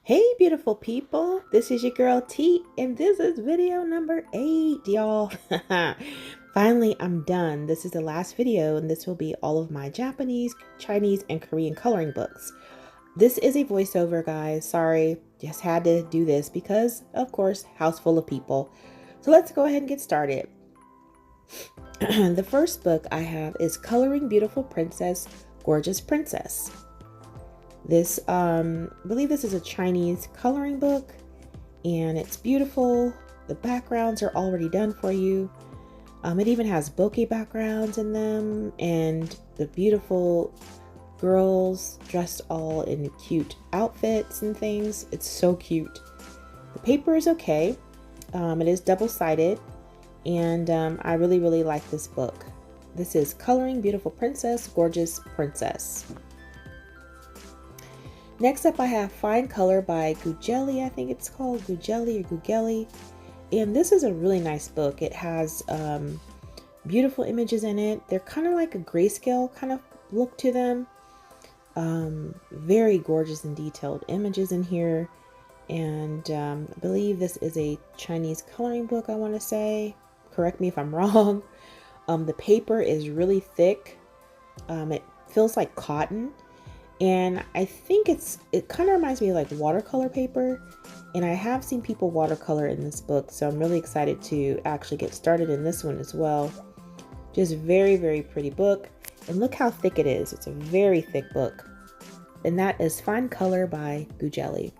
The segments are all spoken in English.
Hey beautiful people, this is your girl T and this is video number 8, y'all. Finally, I'm done. This is the last video and this will be all of my Japanese, Chinese, and Korean coloring books. This is a voiceover, guys. Sorry, just had to do this because, of course, house full of people. So let's go ahead and get started. The first book I have is Coloring Beautiful Princess, Gorgeous Princess. This, I believe this is a Chinese coloring book and it's beautiful. The backgrounds are already done for you. It even has bokeh backgrounds in them and the beautiful girls dressed all in cute outfits and things. It's so cute. The paper is okay. It is double-sided and I really like this book. This is Coloring Beautiful Princess, Gorgeous Princess. Next up, I have Fine Color by Gugeli. I think it's called Gugeli or Gugeli. And this is a really nice book. It has beautiful images in it. They're kind of like a grayscale kind of look to them. Very gorgeous and detailed images in here. And I believe this is a Chinese coloring book, I want to say. Correct me if I'm wrong. The paper is really thick. It feels like cotton. And I think it kind of reminds me of like watercolor paper. And I have seen people watercolor in this book. So I'm really excited to actually get started in this one as well. Just very pretty book. And look how thick it is. It's a very thick book. And that is Fine Color by Gugeli.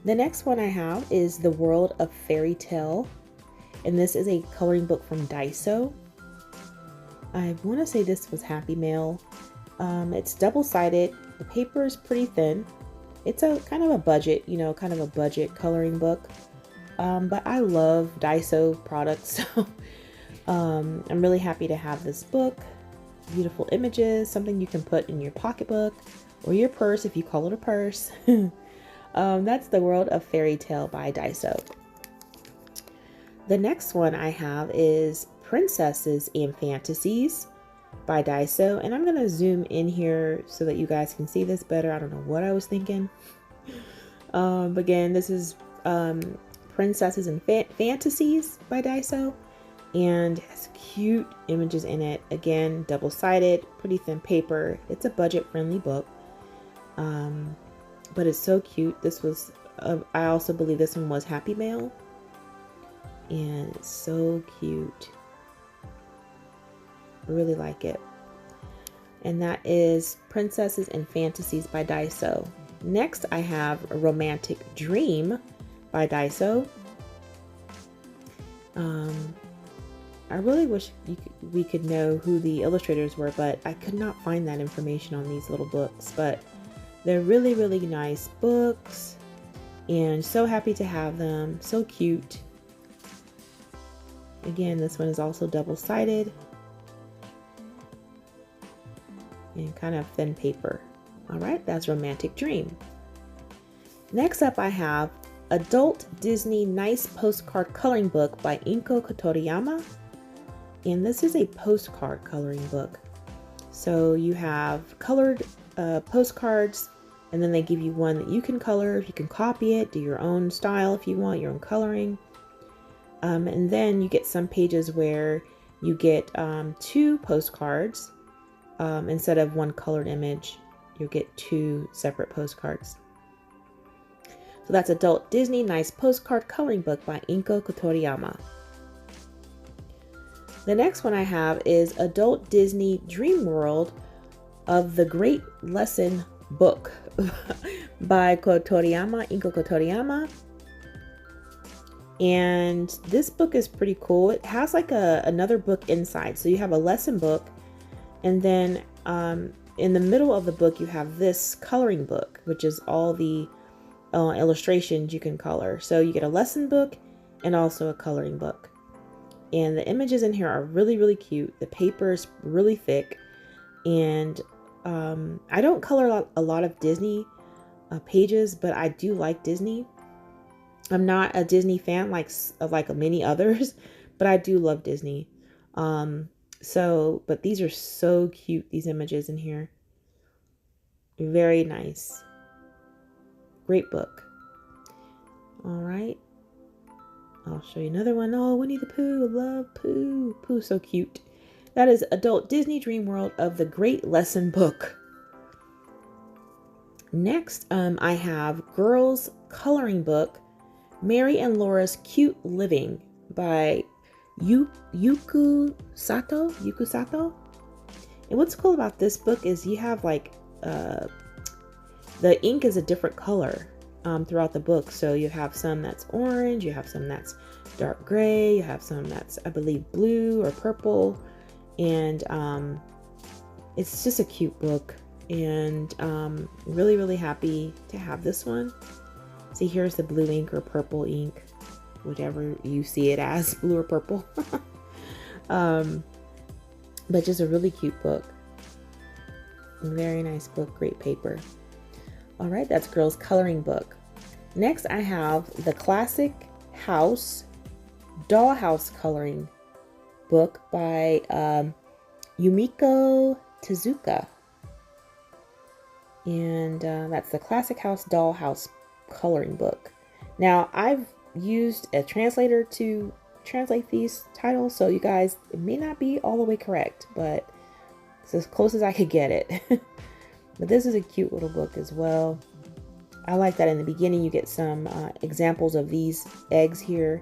The next one I have is The World of Fairy Tale. And this is a coloring book from Daiso. I want to say this was Happy Mail. It's double-sided. The paper is pretty thin. It's a kind of a budget, kind of a budget coloring book. But I love Daiso products, so I'm really happy to have this book. Beautiful images, something you can put in your pocketbook or your purse if you call it a purse. That's The World of Fairy Tale by Daiso. The next one I have is Princesses and Fantasies by Daiso, and I'm going to zoom in here so that you guys can see this better. I don't know what I was thinking. Again, this is Princesses and Fantasies by Daiso, and it has cute images in it. Again, double-sided, pretty thin paper. It's a budget-friendly book, but it's so cute. This was, I also believe this one was Happy Mail, and it's so cute. Really like it. And that is Princesses and Fantasies by Daiso. Next, I have A Romantic Dream by Daiso. I really wish we could know who the illustrators were, but I could not find that information on these little books. But they're really nice books, and so happy to have them. So cute. Again, this one is also double-sided and kind of thin paper. All right, that's Romantic Dream. Next up, I have Adult Disney Nice Postcard Coloring Book by Inko Kotoriyama. And this is a postcard coloring book. So you have colored postcards, and then they give you one that you can color. You can copy it, do your own style if you want, your own coloring. And then you get some pages where you get 2 postcards. Instead of one colored image, you'll get 2 separate postcards. So that's Adult Disney Nice Postcard Coloring Book by Inko Kotoriyama. The next one I have is Adult Disney Dream World of the Great Lesson Book by Inko Kotoriyama. And this book is pretty cool. It has like another book inside. So you have a lesson book, and then in the middle of the book, you have this coloring book, which is all the illustrations you can color. So you get a lesson book and also a coloring book. And the images in here are really cute. The paper is really thick. And I don't color a lot of Disney pages, but I do like Disney. I'm not a Disney fan like many others, but I do love Disney. But these are so cute, these images in here. Very nice. Great book. All right. I'll show you another one. Oh, Winnie the Pooh. Love Pooh. Pooh, so cute. That is Adult Disney Dream World of the Great Lesson Book. Next, I have Girls Coloring Book, Mary and Laura's Cute Living by Yuku Sato. And what's cool about this book is you have like the ink is a different color throughout the book. So you have some that's orange, you have some that's dark gray, you have some that's, I believe, blue or purple. And it's just a cute book. And really, really happy to have this one. See, here's the blue ink or purple ink, whatever you see it as, blue or purple. But just a really cute book. Very nice book, great paper. All right, that's Girls Coloring Book. Next, I have the Classic House Dollhouse Coloring Book by Yumiko Tezuka. And that's the Classic House Dollhouse Coloring Book. Now, I've used a translator to translate these titles, so you guys, it may not be all the way correct, but it's as close as I could get it. But this is a cute little book as well. I like that in the beginning you get some examples of these eggs here,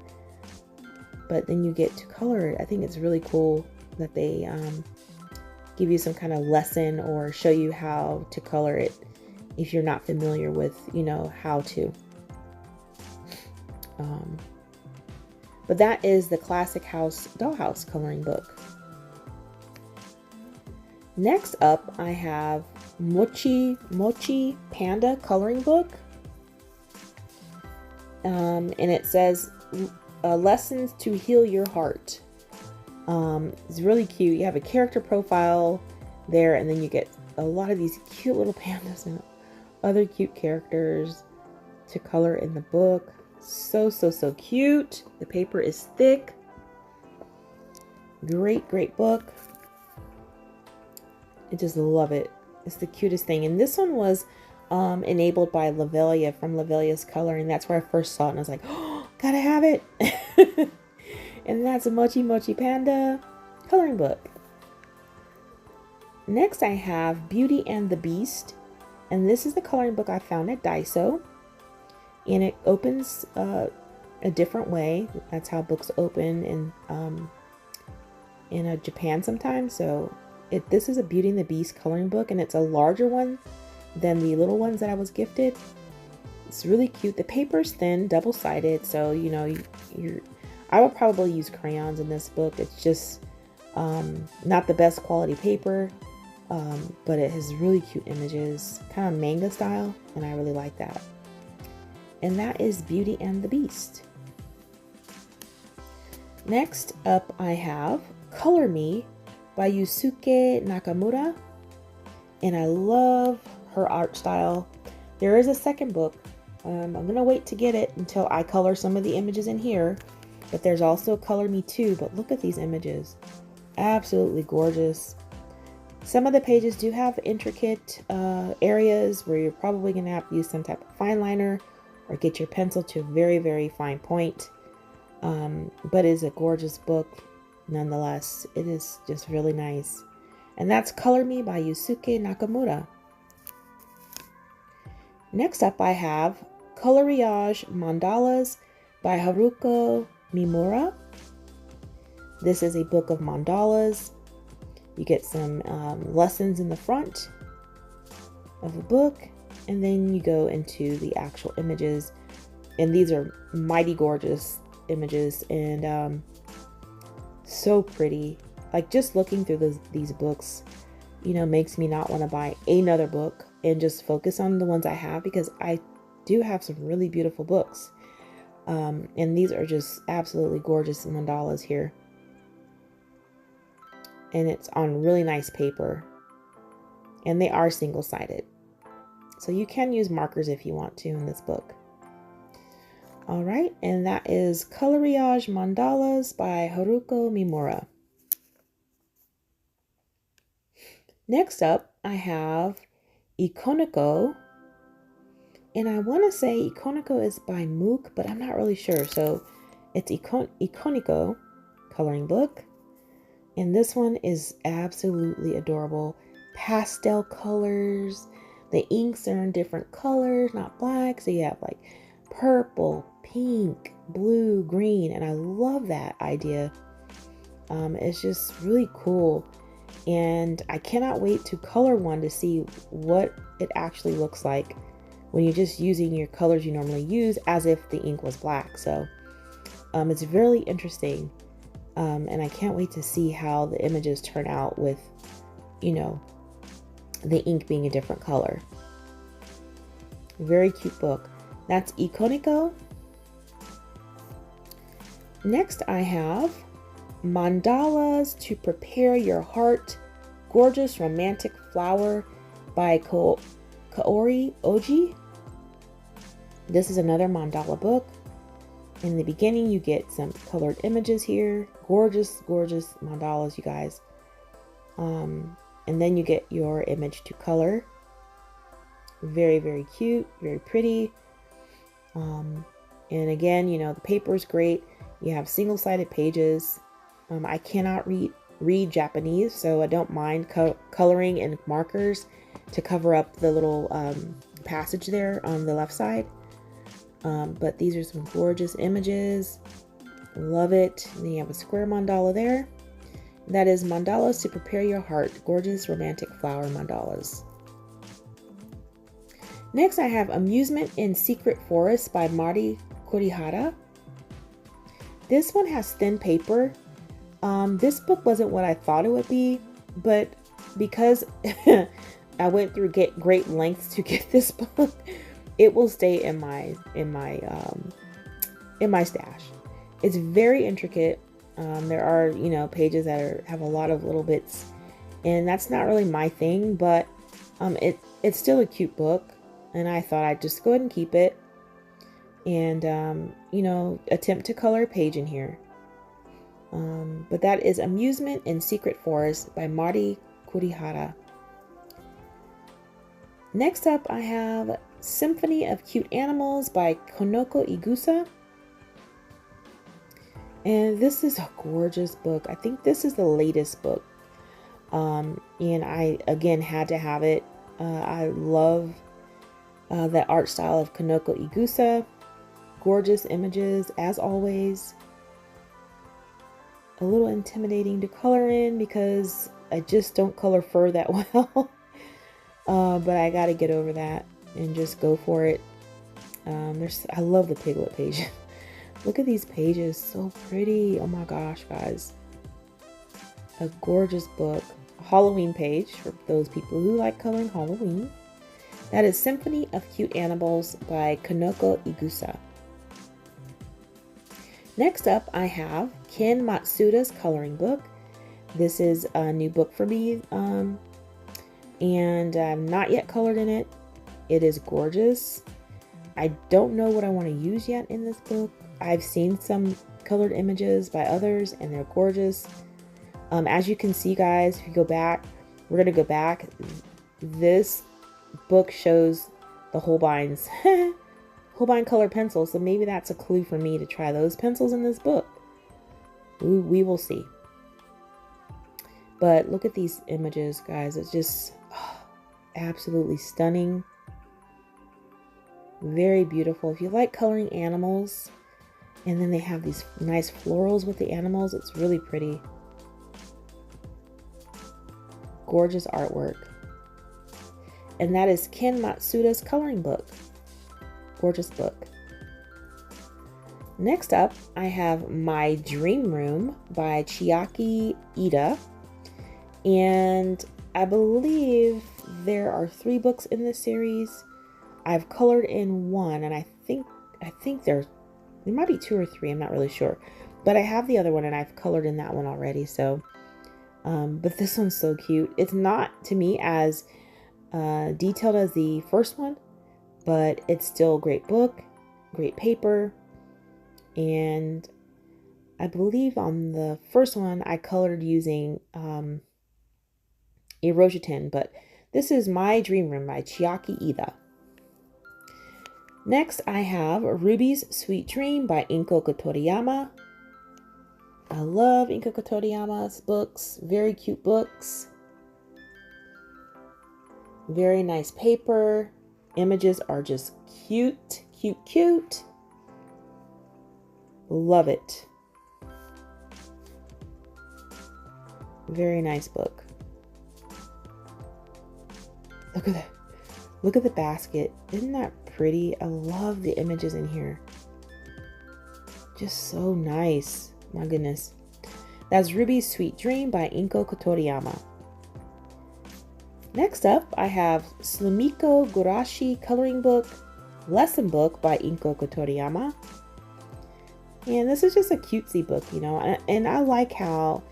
but then you get to color it. I think it's really cool that they give you some kind of lesson or show you how to color it if you're not familiar with, you know, how to. But that is the Classic House Dollhouse Coloring Book. Next up, I have Mochi Panda Coloring Book. And it says Lessons to Heal Your Heart. It's really cute. You have a character profile there, and then you get a lot of these cute little pandas and other cute characters to color in the book. So cute. The paper is thick. Great book. I just love it. It's the cutest thing. And this one was enabled by Lavelia from Lavelia's Coloring. That's where I first saw it, and I was like, oh, gotta have it. And that's a Mochi Panda coloring book. Next, I have Beauty and the Beast. And this is the coloring book I found at Daiso. And it opens a different way. That's how books open in Japan sometimes. So this is a Beauty and the Beast coloring book, and it's a larger one than the little ones that I was gifted. It's really cute. The paper's thin, double-sided, so you know I would probably use crayons in this book. It's just not the best quality paper, but it has really cute images, kind of manga style, and I really like that. And that is Beauty and the Beast. Next up, I have Color Me by Yusuke Nakamura, and I love her art style. There is a second book. I'm gonna wait to get it until I color some of the images in here, but there's also Color Me too. But look at these images, absolutely gorgeous. Some of the pages do have intricate areas where you're probably gonna have to use some type of fine liner or get your pencil to a very fine point, but it's a gorgeous book nonetheless. It is just really nice. And that's Color Me by Yusuke Nakamura. Next up, I have Coloriage Mandalas by Haruko Mimura. This is a book of mandalas. You get some lessons in the front of the book, and then you go into the actual images. And these are mighty gorgeous images, and so pretty. Like, just looking through these books, you know, makes me not want to buy another book and just focus on the ones I have, because I do have some really beautiful books. And these are just absolutely gorgeous mandalas here. And it's on really nice paper. And they are single-sided. So you can use markers if you want to in this book. All right, and that is Coloriage Mandalas by Haruko Mimura. Next up, I have Iconico And I want to say Iconico is by Mook, but I'm not really sure. So it's Iconico Coloring Book. And this one is absolutely adorable. Pastel colors. The inks are in different colors, not black. So you have like purple, pink, blue, green. And I love that idea. It's just really cool. And I cannot wait to color one to see what it actually looks like when you're just using your colors you normally use as if the ink was black. So it's really interesting. And I can't wait to see how the images turn out with, you know, the ink being a different color. Very cute book. That's Iconico. Next I have Mandalas to Prepare Your Heart, Gorgeous Romantic Flower by Kaori Oji. This is another mandala book. In the beginning, you get some colored images here. Gorgeous, gorgeous mandalas, you guys. And then you get your image to color. Very, very cute, very pretty. And again, you know, the paper is great. You have single-sided pages. I cannot read Japanese, so I don't mind coloring in markers to cover up the little passage there on the left side. But these are some gorgeous images. Love it. And then you have a square mandala there. That is Mandalas to Prepare Your Heart, Gorgeous Romantic Flower Mandalas. Next, I have Amusement in Secret Forest by Mari Kurihara. This one has thin paper. This book wasn't what I thought it would be, but because I went through great lengths to get this book, it will stay in my stash. It's very intricate. There are, you know, pages that have a lot of little bits, and that's not really my thing, but it's still a cute book, and I thought I'd just go ahead and keep it and you know, attempt to color a page in here. But that is Amusement in Secret Forest by Mari Kurihara. Next up, I have Symphony of Cute Animals by Konoko Igusa. And this is a gorgeous book. I think this is the latest book. And I, again, had to have it. I love the art style of Konoko Igusa. Gorgeous images, as always. A little intimidating to color in because I just don't color fur that well. But I got to get over that and just go for it. I love the Piglet page. Look at these pages, so pretty. Oh my gosh, guys. A gorgeous book. A Halloween page for those people who like coloring Halloween. That is Symphony of Cute Animals by Konoko Igusa. Next up, I have Ken Matsuda's coloring book. This is a new book for me, and I've not yet colored in it. It is gorgeous. I don't know what I want to use yet in this book. I've seen some colored images by others, and they're gorgeous. As you can see, guys, if you go back, we're going to go back. This book shows the Holbein's Holbein color pencils, so maybe that's a clue for me to try those pencils in this book. We will see. But look at these images, guys. It's just absolutely stunning. Very beautiful. If you like coloring animals, and then they have these nice florals with the animals, it's really pretty. Gorgeous artwork. And that is Ken Matsuda's coloring book. Gorgeous book. Next up, I have My Dream Room by Chiaki Ida. And I believe there are 3 books in this series. I've colored in one, and I think there might be 2 or 3. I'm not really sure. But I have the other one, and I've colored in that one already. So, but this one's so cute. It's not, to me, as detailed as the first one, but it's still a great book, great paper. And I believe on the first one I colored using Erosion, but this is My Dream Room by Chiaki Ida. Next, I have Ruby's Sweet Dream by Iconico Toriyama. I love Iconico Toriyama's books. Very cute books. Very nice paper. Images are just cute, cute, cute. Love it. Very nice book. Look at that. Look at the basket. Isn't that pretty? I love the images in here. Just so nice. My goodness. That's Ruby's Sweet Dream by Iconico Toriyama. Next up, I have Slimiko Gurashi Coloring Book Lesson Book by Iconico Toriyama. And this is just a cutesy book, you know, and I like how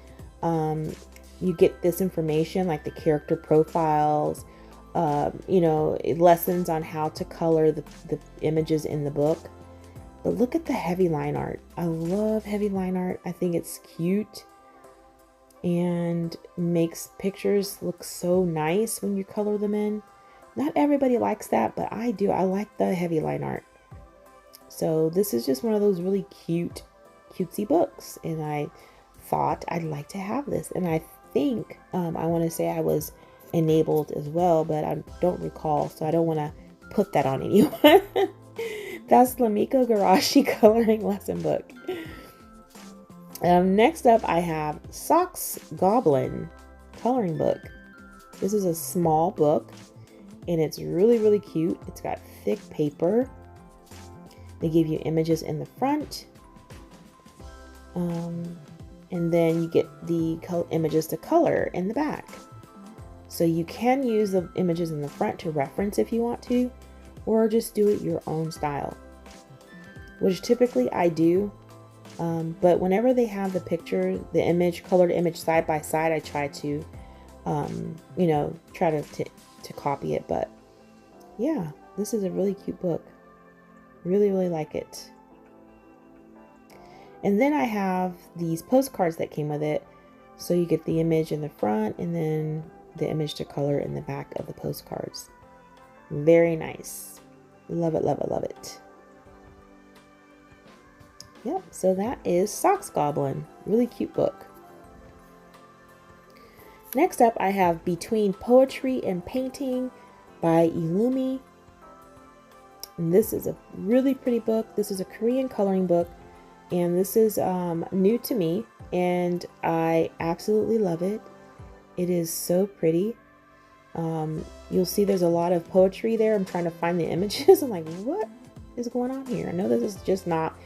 you get this information, like the character profiles, you know, lessons on how to color the images in the book. But look at the heavy line art. I love heavy line art. I think it's cute and makes pictures look so nice when you color them in. Not everybody likes that, but I do. I like the heavy line art. So this is just one of those really cutesy books. And I thought I'd like to have this. And I think, I want to say I was enabled as well, but I don't recall. So I don't want to put that on anyone. That's Slimiko Gurashi Coloring Lesson Book. Next up, I have Socks Goblin Coloring Book. This is a small book, and it's really, really cute. It's got thick paper. They give you images in the front. And then you get the images to color in the back. So you can use the images in the front to reference if you want to, or just do it your own style, which typically I do. But whenever they have the picture, the image, colored image side by side, I try to, you know, try to copy it. But yeah, this is a really cute book. Really, really like it. And then I have these postcards that came with it. So you get the image in the front and then the image to color in the back of the postcards. Very nice. Love it, love it, love it. Yep, so that is Socks Goblin. Really cute book. Next up, I have Between Poetry and Painting by Illumi. And this is a really pretty book. This is a Korean coloring book. And this is new to me. And I absolutely love it. It is so pretty. You'll see there's a lot of poetry there. I'm trying to find the images. I'm like, what is going on here? I know this is just not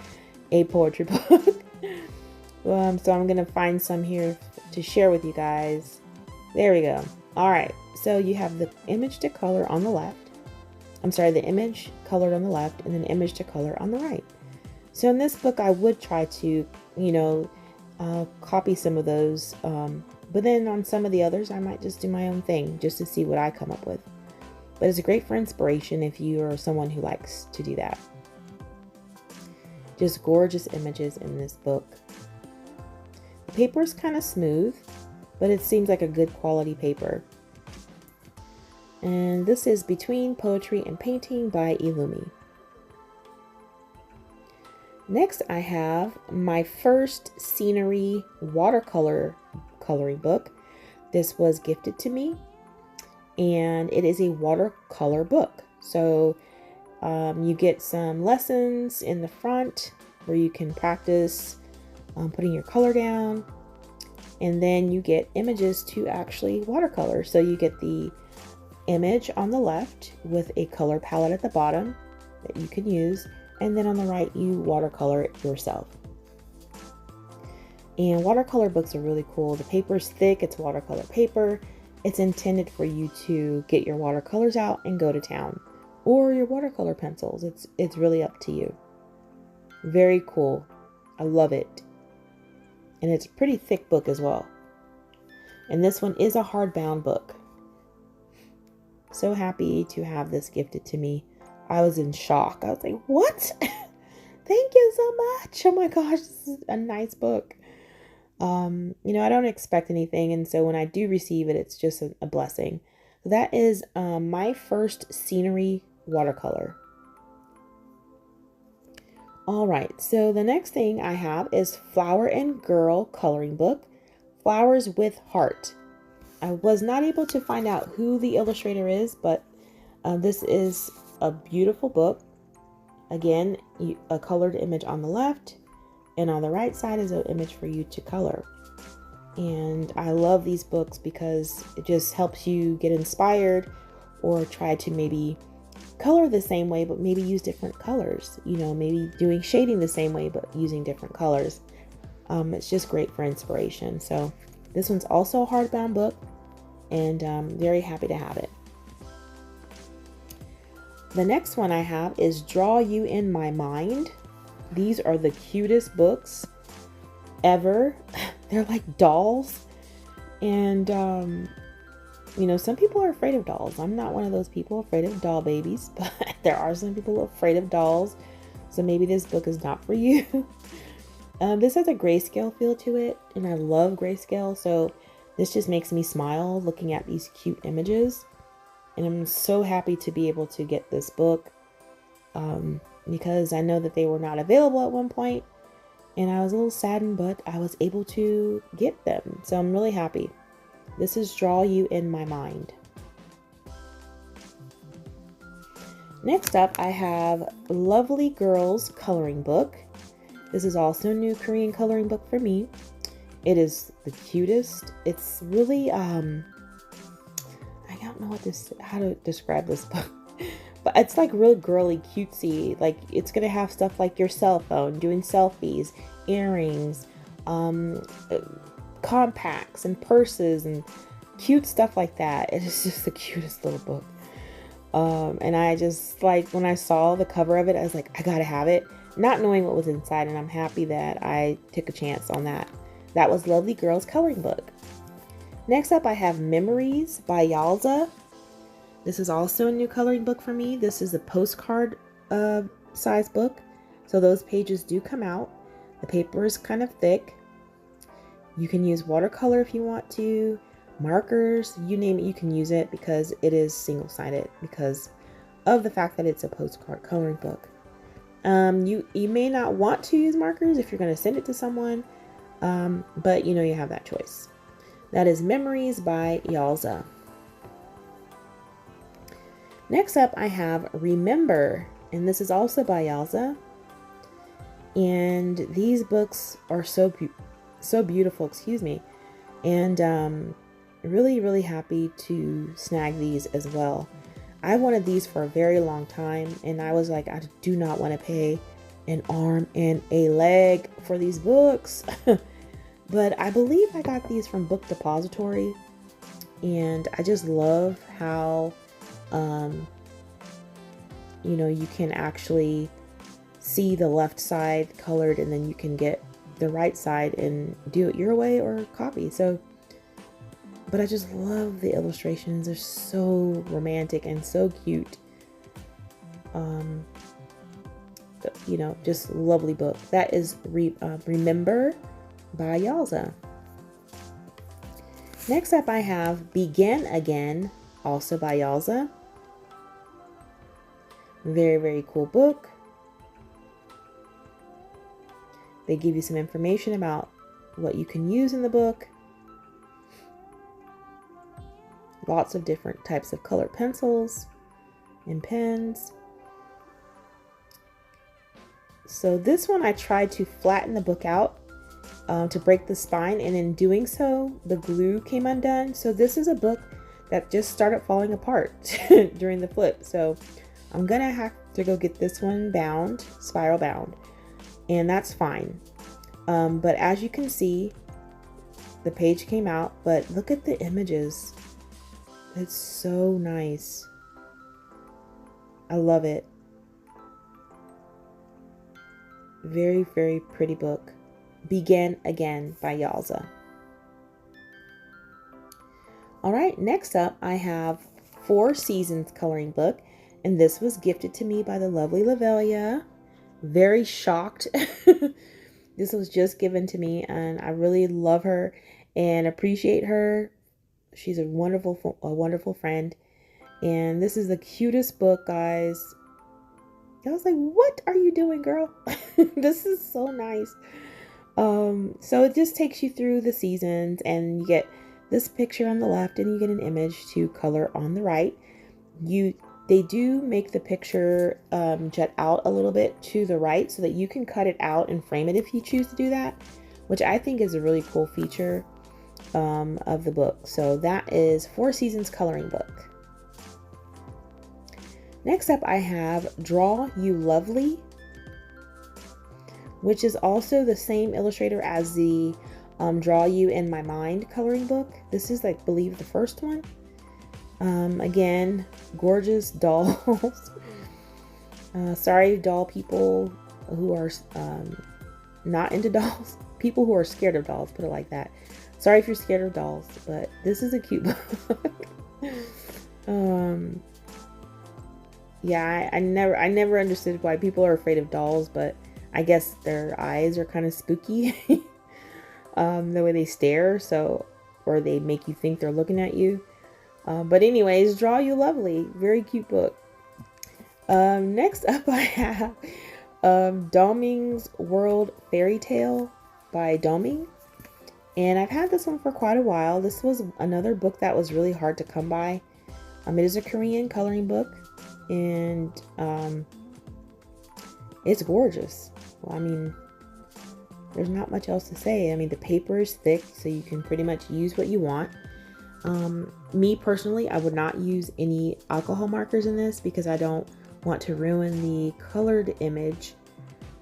a poetry book. So I'm going to find some here to share with you guys. There we go. All right. So you have the image to color on the left. I'm sorry, the image colored on the left and then image to color on the right. So in this book, I would try to, you know, copy some of those. But then on some of the others, I might just do my own thing just to see what I come up with. But it's great for inspiration if you are someone who likes to do that. Just gorgeous images in this book. The paper is kind of smooth, but it seems like a good quality paper. And this is Between Poetry and Painting by Illumi. Next, I have my first scenery watercolor coloring book. This was gifted to me, and it is a watercolor book. So you get some lessons in the front where you can practice putting your color down, and then you get images to actually watercolor. So you get the image on the left with a color palette at the bottom that you can use, and then on the right you watercolor it yourself. And watercolor books are really cool. The paper is thick, it's watercolor paper. It's intended for you to get your watercolors out and go to town, or your watercolor pencils. It's really up to you. Very cool. I love it. And it's a pretty thick book as well. And this one is a hardbound book. So happy to have this gifted to me. I was in shock. I was like, what? Thank you so much. Oh my gosh, this is a nice book. You know, I don't expect anything, and so when I do receive it, it's just a blessing. That is my first scenery watercolor. All right, so the next thing I have is Flower and Girl Coloring Book, Flowers with Heart. I was not able to find out who the illustrator is, but this is a beautiful book. Again, a colored image on the left, and on the right side is an image for you to color. And I love these books because it just helps you get inspired or try to maybe color the same way, but maybe use different colors. You know, maybe doing shading the same way, but using different colors. It's just great for inspiration. So this one's also a hardbound book, and I'm very happy to have it. The next one I have is Draw You in My Mind. These are the cutest books ever. They're like dolls. And, you know, some people are afraid of dolls. I'm not one of those people afraid of doll babies, but there are some people afraid of dolls. So maybe this book is not for you. This has a grayscale feel to it, and I love grayscale. So this just makes me smile looking at these cute images. And I'm so happy to be able to get this book because I know that they were not available at one point. And I was a little saddened, but I was able to get them. So I'm really happy. This is Draw You in My Mind. Next up, I have Lovely Girls Coloring Book. This is also a new Korean coloring book for me. It is the cutest. It's really, I don't know how to describe this book. But it's like really girly, cutesy. Like it's going to have stuff like your cell phone, doing selfies, earrings, compacts and purses and cute stuff like that. It is just the cutest little book. And I just like, when I saw the cover of it, I was like, I gotta have it, not knowing what was inside. And I'm happy that I took a chance on that. That was Lovely Girls Coloring Book. Next up, I have Memories by Yalza. This is also a new coloring book for me. This is a postcard size book. So those pages do come out. The paper is kind of thick. You can use watercolor if you want to, markers, you name it, you can use it because it is single-sided because of the fact that it's a postcard coloring book. You may not want to use markers if you're going to send it to someone, but you know you have that choice. That is Memories by Yalza. Next up, I have Remember, and this is also by Yalza. And these books are so beautiful, and really happy to snag these as well. I wanted these for a very long time, and I was like, I do not want to pay an arm and a leg for these books. But I believe I got these from Book Depository, and I just love how you know, you can actually see the left side colored, and then you can get the right side and do it your way or copy. So, but I just love the illustrations. They're so romantic and so cute. You know, just lovely book. That is Remember by Yalza. Next up, I have Begin Again, also by Yalza. Very cool book. They give you some information about what you can use in the book. Lots of different types of colored pencils and pens. So this one I tried to flatten the book out to break the spine, and in doing so, the glue came undone. So this is a book that just started falling apart during the flip. So I'm gonna have to go get this one bound, spiral bound, and that's fine. But as you can see, the page came out, but look at the images. It's so nice. I love it. Very pretty book. Begin Again by Yalza. All right, next up I have Four Seasons coloring book, and this was gifted to me by the lovely Lavelia. Very shocked. This was just given to me, and I really love her and appreciate her. She's a wonderful friend. And this is the cutest book, guys. I was like, what are you doing, girl? This is so nice. So it just takes you through the seasons, and you get this picture on the left and you get an image to color on the right. They do make the picture jut out a little bit to the right so that you can cut it out and frame it if you choose to do that, which I think is a really cool feature of the book. So that is Four Seasons Coloring Book. Next up, I have Draw You Lovely, which is also the same illustrator as the Draw You in My Mind coloring book. This is, I believe, the first one. Again, gorgeous dolls. Sorry, doll people who are not into dolls. People who are scared of dolls, put it like that. Sorry if you're scared of dolls, but this is a cute book. Yeah, I never understood why people are afraid of dolls, but I guess their eyes are kind of spooky. The way they stare, or they make you think they're looking at you. But anyways, Draw You Lovely, very cute book. Next up, I have Domings World Fairy Tale by Doming. And I've had this one for quite a while. This was another book that was really hard to come by. It is a Korean coloring book, and it's gorgeous. Well, I mean, there's not much else to say. I mean, the paper is thick, so you can pretty much use what you want. Me personally, I would not use any alcohol markers in this because I don't want to ruin the colored image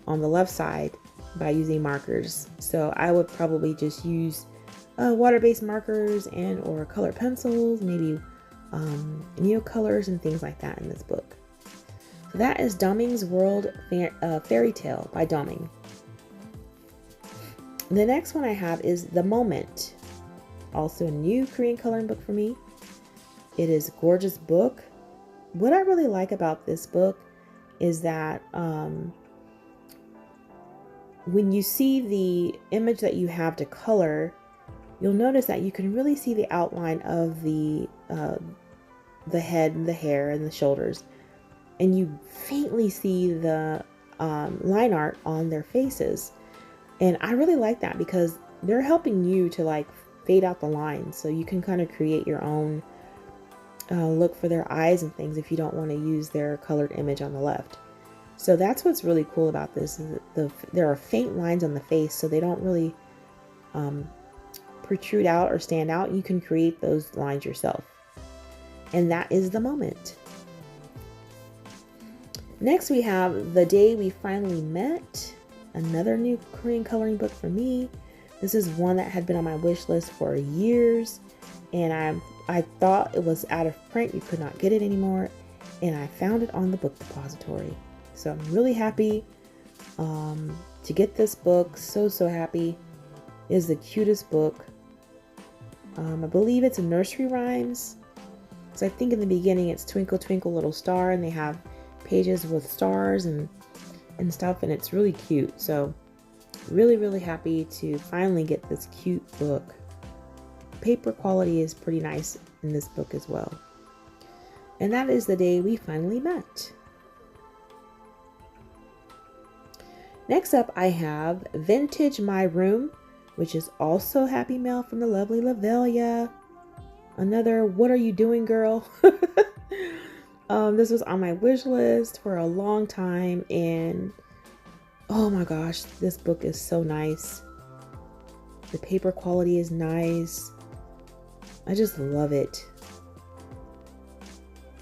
on the left side by using markers. So I would probably just use water-based markers and or color pencils, maybe neocolors and things like that in this book. So that is Domings World Fairy Tale by Doming. The next one I have is The Moment, also a new Korean coloring book for me. It is a gorgeous book. What I really like about this book is that when you see the image that you have to color, you'll notice that you can really see the outline of the head and the hair and the shoulders, and you faintly see the line art on their faces. And I really like that because they're helping you to like fade out the lines, so you can kind of create your own look for their eyes and things if you don't want to use their colored image on the left. So that's what's really cool about this, is that there are faint lines on the face, so they don't really protrude out or stand out. You can create those lines yourself. And that is The Moment. Next we have The Day We Finally Met, another new Korean coloring book for me. This is one that had been on my wish list for years, and I thought it was out of print. You could not get it anymore, and I found it on the book depository. So I'm really happy to get this book. So happy. It is the cutest book. I believe it's a nursery rhymes. So I think in the beginning it's Twinkle Twinkle Little Star, and they have pages with stars and stuff, and it's really cute. So really happy to finally get this cute book. Paper quality is pretty nice in this book as well. And that is The Day We Finally Met. Next up, I have Vintage My Room, which is also Happy Mail from the lovely Lavelia. Another What Are You Doing, Girl? This was on my wish list for a long time, and oh my gosh, this book is so nice. The paper quality is nice. I just love it.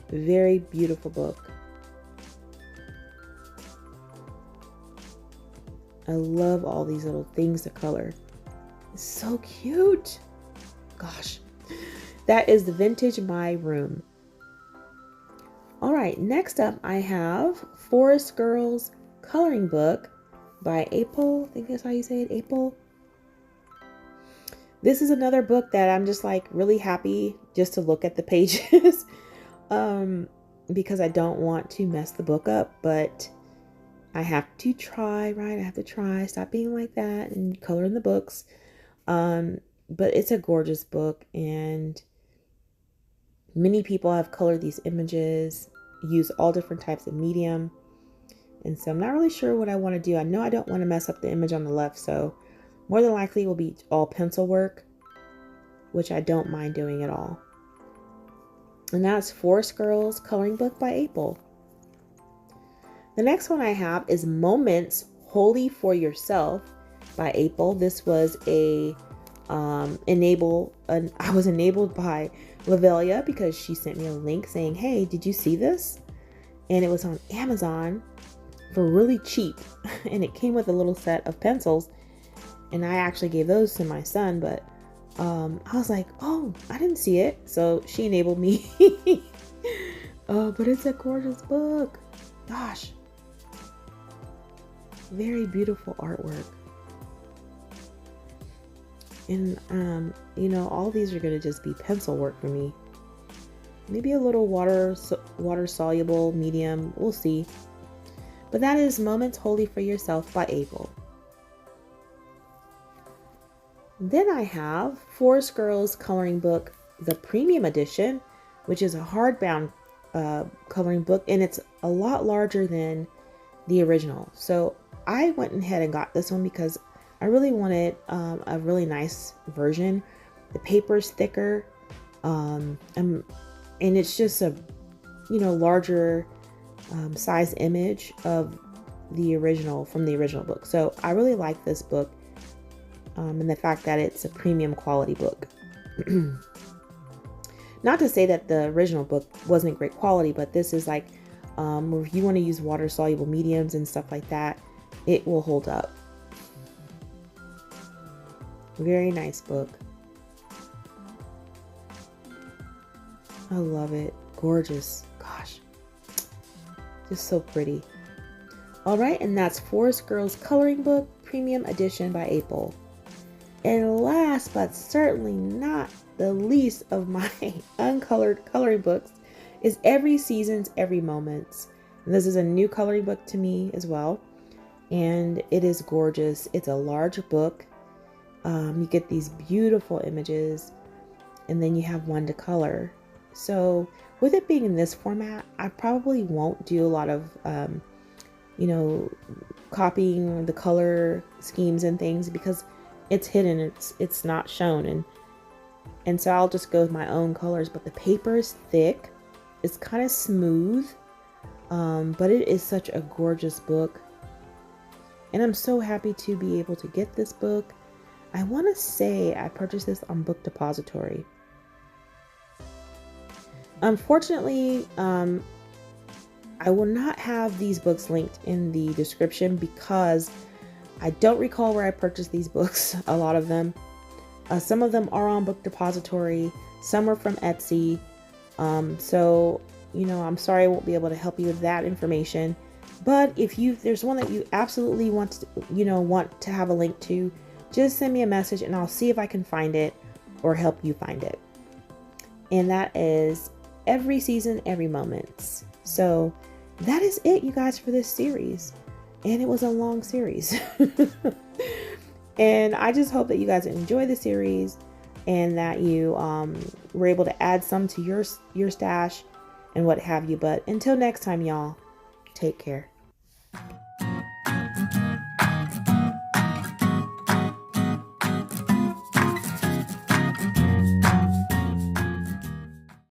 Very beautiful book. I love all these little things to color. It's so cute. Gosh. That is the Vintage My Room. All right, next up I have Forest Girls Coloring Book by April. I think that's how you say it, April. This is another book that I'm just like really happy just to look at the pages because I don't want to mess the book up, but I have to try, right? I have to try. Stop being like that and color in the books. But it's a gorgeous book, and many people have colored these images, use all different types of medium. And so I'm not really sure what I want to do. I know I don't want to mess up the image on the left, so more than likely it will be all pencil work, which I don't mind doing at all. And that's Forest Girls Coloring Book by April. The next one I have is Moments Wholly for Yourself by April. This was I was enabled by Lavelia because she sent me a link saying, hey, did you see this? And it was on Amazon for really cheap. And it came with a little set of pencils. And I actually gave those to my son, but I was like, oh, I didn't see it. So she enabled me. Oh, but it's a gorgeous book. Gosh. Very beautiful artwork. And, all these are going to just be pencil work for me. Maybe a little water soluble, medium. We'll see. But that is Moments Wholly for Yourself by April. Then I have Forest Girls Coloring Book, the Premium Edition, which is a hardbound coloring book, and it's a lot larger than the original. So I went ahead and got this one because I really wanted a really nice version. The paper's thicker, and it's just a larger size image of the original from the original book. So I really like this book. And the fact that it's a premium quality book. Not to say that the original book wasn't great quality, but this is like, if you want to use water soluble mediums and stuff like that, it will hold up. Very nice book. I love it. Gorgeous. Gosh. Just so pretty. All right, and that's Forest Girls Coloring Book Premium Edition by April. And last but certainly not the least of my uncolored coloring books is Every Season's Every Moments. And this is a new coloring book to me as well. And it is gorgeous. It's a large book. You get these beautiful images, and then you have one to color. So with it being in this format, I probably won't do a lot of, copying the color schemes and things because it's hidden, it's not shown, and so I'll just go with my own colors. But the paper is thick, it's kind of smooth, but it is such a gorgeous book, and I'm so happy to be able to get this book. I want to say I purchased this on Book Depository. Unfortunately, I will not have these books linked in the description because I don't recall where I purchased these books, a lot of them. Some of them are on Book Depository, some are from Etsy. So, I'm sorry I won't be able to help you with that information. But if there's one that you absolutely want to have a link to, just send me a message and I'll see if I can find it or help you find it. And that is Every Season, Every Moments. So that is it, you guys, for this series. And it was a long series. And I just hope that you guys enjoy the series and that you were able to add some to your stash and what have you. But until next time, y'all, take care.